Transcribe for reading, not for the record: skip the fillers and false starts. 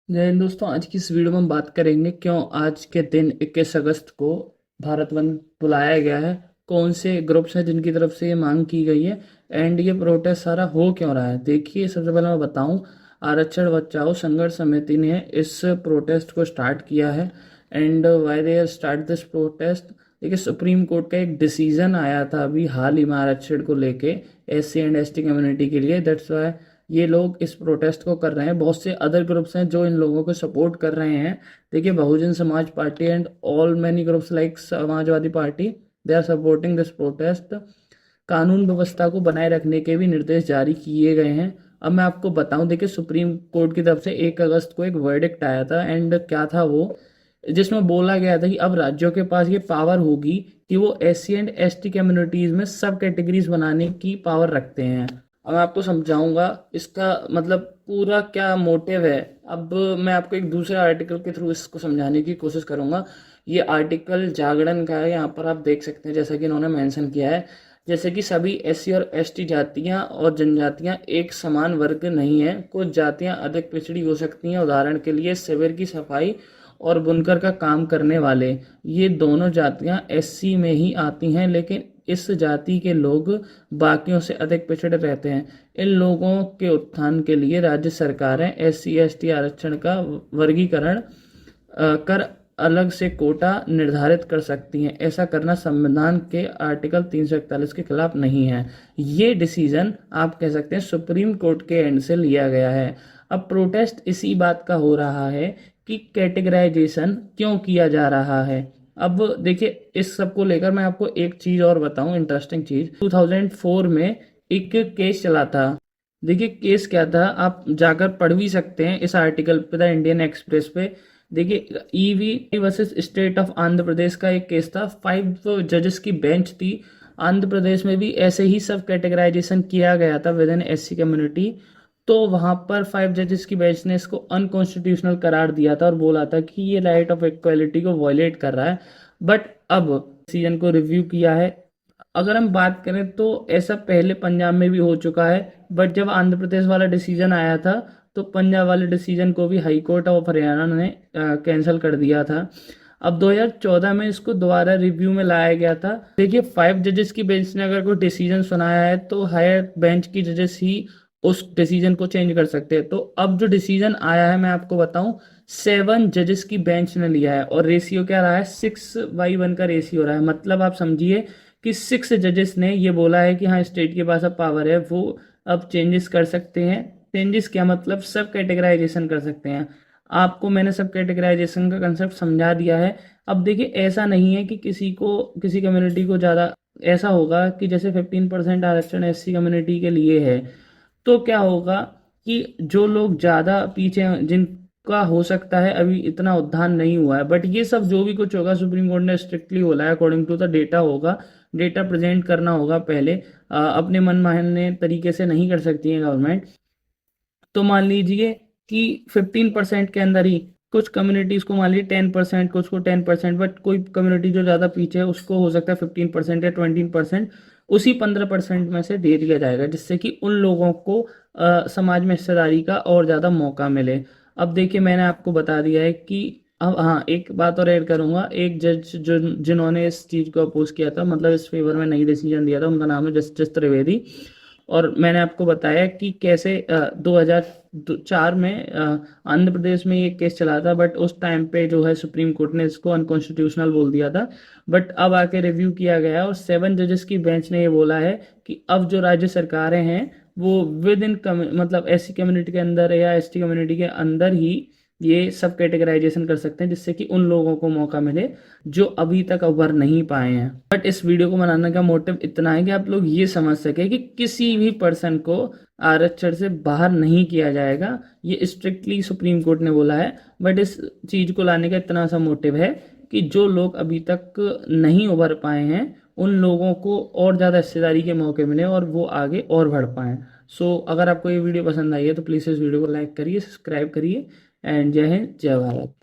जय हिंद दोस्तों। आज की इस वीडियो में हम बात करेंगे क्यों आज के दिन 21 अगस्त को भारत बंद बुलाया गया है, कौन से ग्रुप्स हैं जिनकी तरफ से ये मांग की गई है एंड ये प्रोटेस्ट सारा हो क्यों रहा है। देखिए, सबसे पहले मैं बताऊं, आरक्षण बचाओ संघर्ष समिति ने इस प्रोटेस्ट को स्टार्ट किया है। And why they start this protest, देखिए सुप्रीम कोर्ट का एक डिसीजन आया था अभी हाल ही में आरक्षण को लेके SC एंड ST कम्युनिटी के लिए। दैट्स वाई ये लोग इस प्रोटेस्ट को कर रहे हैं। बहुत से अदर ग्रुप्स हैं जो इन लोगों को सपोर्ट कर रहे हैं। देखिए, Bahujan Samaj Party and all many groups like Samajwadi Party, they are supporting this protest. कानून व्यवस्था को बनाए रखने के भी निर्देश जारी किए गए हैं। अब मैं आपको बताऊं, देखिए सुप्रीम कोर्ट की तरफ से 1 अगस्त को एक वर्डिक्ट आया था एंड क्या था वो, जिसमें बोला गया था कि अब राज्यों के पास ये पावर होगी कि वो SC एंड ST कम्युनिटीज में सब कैटेगरीज बनाने की पावर रखते हैं। अब मैं आपको समझाऊंगा इसका मतलब पूरा क्या मोटिव है। अब मैं आपको एक दूसरे आर्टिकल के थ्रू इसको समझाने की कोशिश करूंगा। ये आर्टिकल जागरण का है, यहाँ पर आप देख सकते हैं जैसा कि इन्होंने मेंशन किया है, जैसे कि सभी SC और ST जातियां और जनजातियां एक समान वर्ग नहीं है। कुछ जातियां अधिक पिछड़ी हो सकती हैं, उदाहरण के लिए शिविर की सफाई और बुनकर का काम करने वाले, ये दोनों जातियां SC में ही आती हैं, लेकिन इस जाति के लोग बाकियों से अधिक पिछड़े रहते हैं। इन लोगों के उत्थान के लिए राज्य सरकारें SC ST आरक्षण का वर्गीकरण कर अलग से कोटा निर्धारित कर सकती हैं। ऐसा करना संविधान के आर्टिकल 341 के खिलाफ नहीं है। ये डिसीजन आप कह सकते हैं सुप्रीम कोर्ट के एंड से लिया गया है। अब प्रोटेस्ट इसी बात का हो रहा है कि कैटेगराइजेशन क्यों किया जा रहा है। अब देखिए, इस सब को लेकर मैं आपको एक चीज और बताऊं, इंटरेस्टिंग चीज। 2004 में एक केस चला था। देखिए केस क्या था, आप जाकर पढ़ भी सकते हैं इस आर्टिकल पे, द इंडियन एक्सप्रेस पे। देखिए, EV versus state of Andhra Pradesh का एक केस था। 5 जजेस की बेंच थी। आंध्र प्रदेश में भी ऐसे ही सब कैटेगराइजेशन किया गया था विद इन SC कम्युनिटी। तो वहां पर 5 जजेस की बेंच ने इसको अनकॉन्स्टिट्यूशनल करार दिया था और बोला था कि ये राइट ऑफ इक्वालिटी को वायलेट कर रहा है। बट अब डिसीजन को रिव्यू किया है। अगर हम बात करें तो ऐसा पहले पंजाब में भी हो चुका है, बट जब आंध्र प्रदेश वाला डिसीजन आया था तो पंजाब वाले डिसीजन को भी हाई कोर्ट ऑफ हरियाणा ने कैंसिल कर दिया था। अब 2014 में इसको दोबारा रिव्यू में लाया गया था। देखिए, 5 जजेस की बेंच ने अगर कोई डिसीजन सुनाया है तो हायर बेंच की जजेस ही उस डिसीजन को चेंज कर सकते हैं। तो अब जो डिसीजन आया है मैं आपको बताऊं, 7 जजेस की बेंच ने लिया है और रेशियो क्या रहा है, 6/1 का रेशियो रहा है। मतलब आप समझिए कि 6 जजेस ने ये बोला है कि हाँ, स्टेट के पास अब पावर है, वो अब चेंजेस कर सकते हैं। चेंजेस क्या मतलब, सब कैटेगराइजेशन कर सकते हैं। आपको मैंने सब कैटेगराइजेशन का कंसेप्ट समझा दिया है। अब देखिए, ऐसा नहीं है कि किसी को, किसी कम्युनिटी को ज़्यादा, ऐसा होगा कि जैसे 15% आरक्षण SC कम्युनिटी के लिए है, तो क्या होगा कि जो लोग ज़्यादा पीछे हैं, जिनका हो सकता है अभी इतना उद्धार नहीं हुआ है, बट ये सब जो भी कुछ होगा सुप्रीम कोर्ट ने स्ट्रिक्टली बोला है, अकॉर्डिंग टू द डेटा होगा, डेटा प्रेजेंट करना होगा पहले। अपने मनमाने तरीके से नहीं कर सकती है गवर्नमेंट। तो मान लीजिए कि 15% के अंदर ही कुछ कम्युनिटीज को, मान लीजिए 10%, कुछ को 10%, बट कोई कम्युनिटी जो ज़्यादा पीछे है उसको हो सकता है 15% या 20%, उसी 15% में से दे दिया जाएगा, जिससे कि उन लोगों को समाज में हिस्सेदारी का और ज़्यादा मौका मिले। अब देखिए, मैंने आपको बता दिया है कि अब हाँ, एक बात और ऐड करूंगा। एक जज जो जिन्होंने इस चीज़ को अपोज किया था, मतलब इस फेवर में नहीं डिसीजन दिया था, उनका नाम है जस्टिस त्रिवेदी। और मैंने आपको बताया कि कैसे 2004 में आंध्र प्रदेश में ये केस चला था, बट उस टाइम पे जो है सुप्रीम कोर्ट ने इसको अनकॉन्स्टिट्यूशनल बोल दिया था। बट अब आके रिव्यू किया गया और 7 जजेस की बेंच ने ये बोला है कि अब जो राज्य सरकारें हैं वो विद इन मतलब SC कम्युनिटी के अंदर या ST कम्युनिटी के अंदर ही ये सब कैटेगराइजेशन कर सकते हैं, जिससे कि उन लोगों को मौका मिले जो अभी तक उभर नहीं पाए हैं। बट इस वीडियो को बनाने का मोटिव इतना है कि आप लोग ये समझ सके कि किसी भी पर्सन को आरक्षण से बाहर नहीं किया जाएगा, ये स्ट्रिक्टली सुप्रीम कोर्ट ने बोला है। बट इस चीज को लाने का इतना सा मोटिव है कि जो लोग अभी तक नहीं उभर पाए हैं उन लोगों को और ज़्यादा हिस्सेदारी के मौके मिले और वो आगे और बढ़ पाएँ। सो अगर आपको ये वीडियो पसंद आई है तो प्लीज़ इस वीडियो को लाइक करिए, सब्सक्राइब करिए एंड जय हिंद, जय भारत।